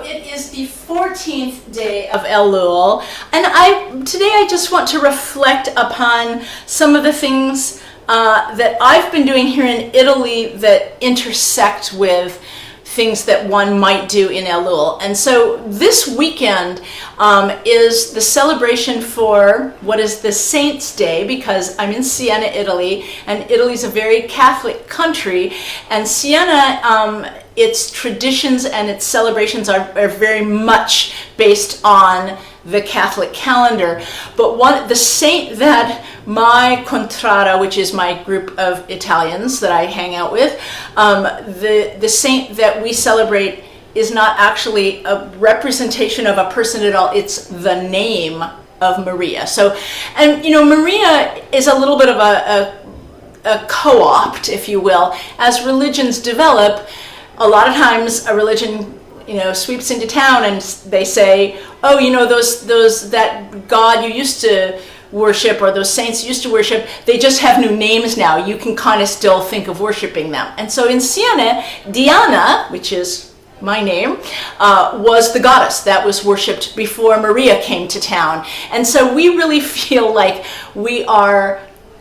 it is the 14th day of Elul, and today I just want to reflect upon some of the things that I've been doing here in Italy that intersect with things that one might do in Elul. And so this weekend is the celebration for what is the Saints' Day, because I'm in Siena, Italy, and Italy's a very Catholic country, and Siena, its traditions and its celebrations are very much based on the Catholic calendar. But the saint that my contrada, which is my group of Italians that I hang out with, the saint that we celebrate is not actually a representation of a person at all. It's the name of Maria. So, and you know, Maria is a little bit of a co-opt, if you will. As religions develop, a lot of times a religion, you know, sweeps into town and they say, oh, you know, that God you used to worship, or those saints you used to worship, they just have new names now. You can kind of still think of worshiping them. And so in Siena, Diana, which is my name, was the goddess that was worshipped before Maria came to town. And so we really feel like we are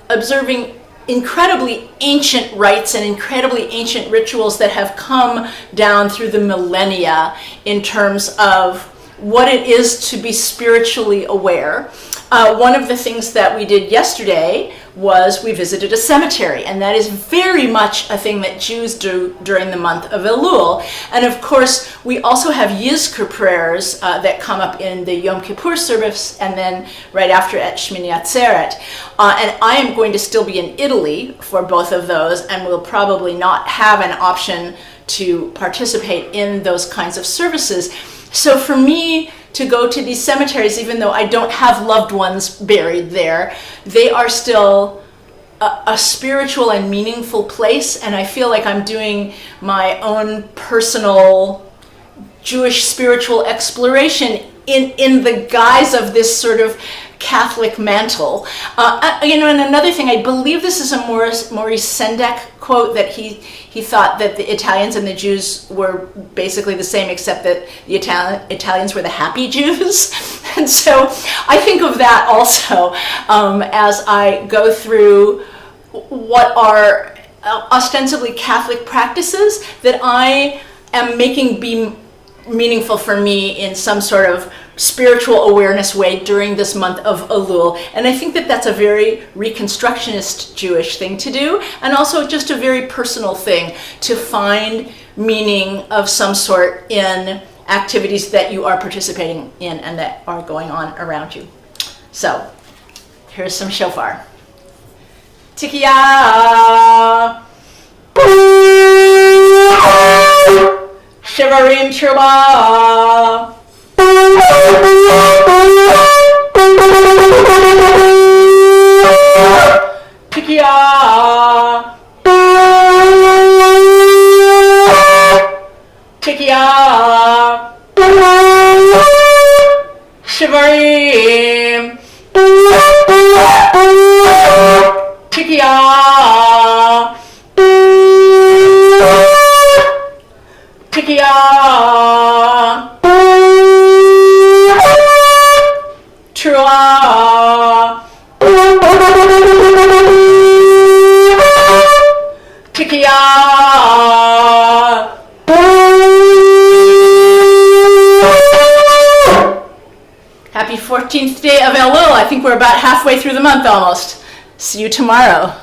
observing incredibly ancient rites and incredibly ancient rituals that have come down through the millennia in terms of what it is to be spiritually aware. One of the things that we did yesterday was we visited a cemetery, and that is very much a thing that Jews do during the month of Elul. And of course, we also have Yizkor prayers that come up in the Yom Kippur service, and then right after at Shmini Atzeret. And I am going to still be in Italy for both of those, and will probably not have an option to participate in those kinds of services. So for me to go to these cemeteries, even though I don't have loved ones buried there, they are still a spiritual and meaningful place, and I feel like I'm doing my own personal Jewish spiritual exploration in the guise of this sort of Catholic mantle. You know, and another thing, I believe this is a Maurice Sendak quote, that he thought that the Italians and the Jews were basically the same, except that the Italians were the happy Jews. And so I think of that also as I go through what are ostensibly Catholic practices that I am making be meaningful for me in some sort of spiritual awareness way during this month of Elul. And I think that that's a very Reconstructionist Jewish thing to do, and also just a very personal thing to find meaning of some sort in activities that you are participating in and that are going on around you. So here's some shofar. Tikiya. Shivarim Truba. Tikiya. Tikiya. Shivarim. Tikiya. Tikiya. Trua. Tikiya. Happy 14th day of Elul. I think we're about halfway through the month almost. See you tomorrow.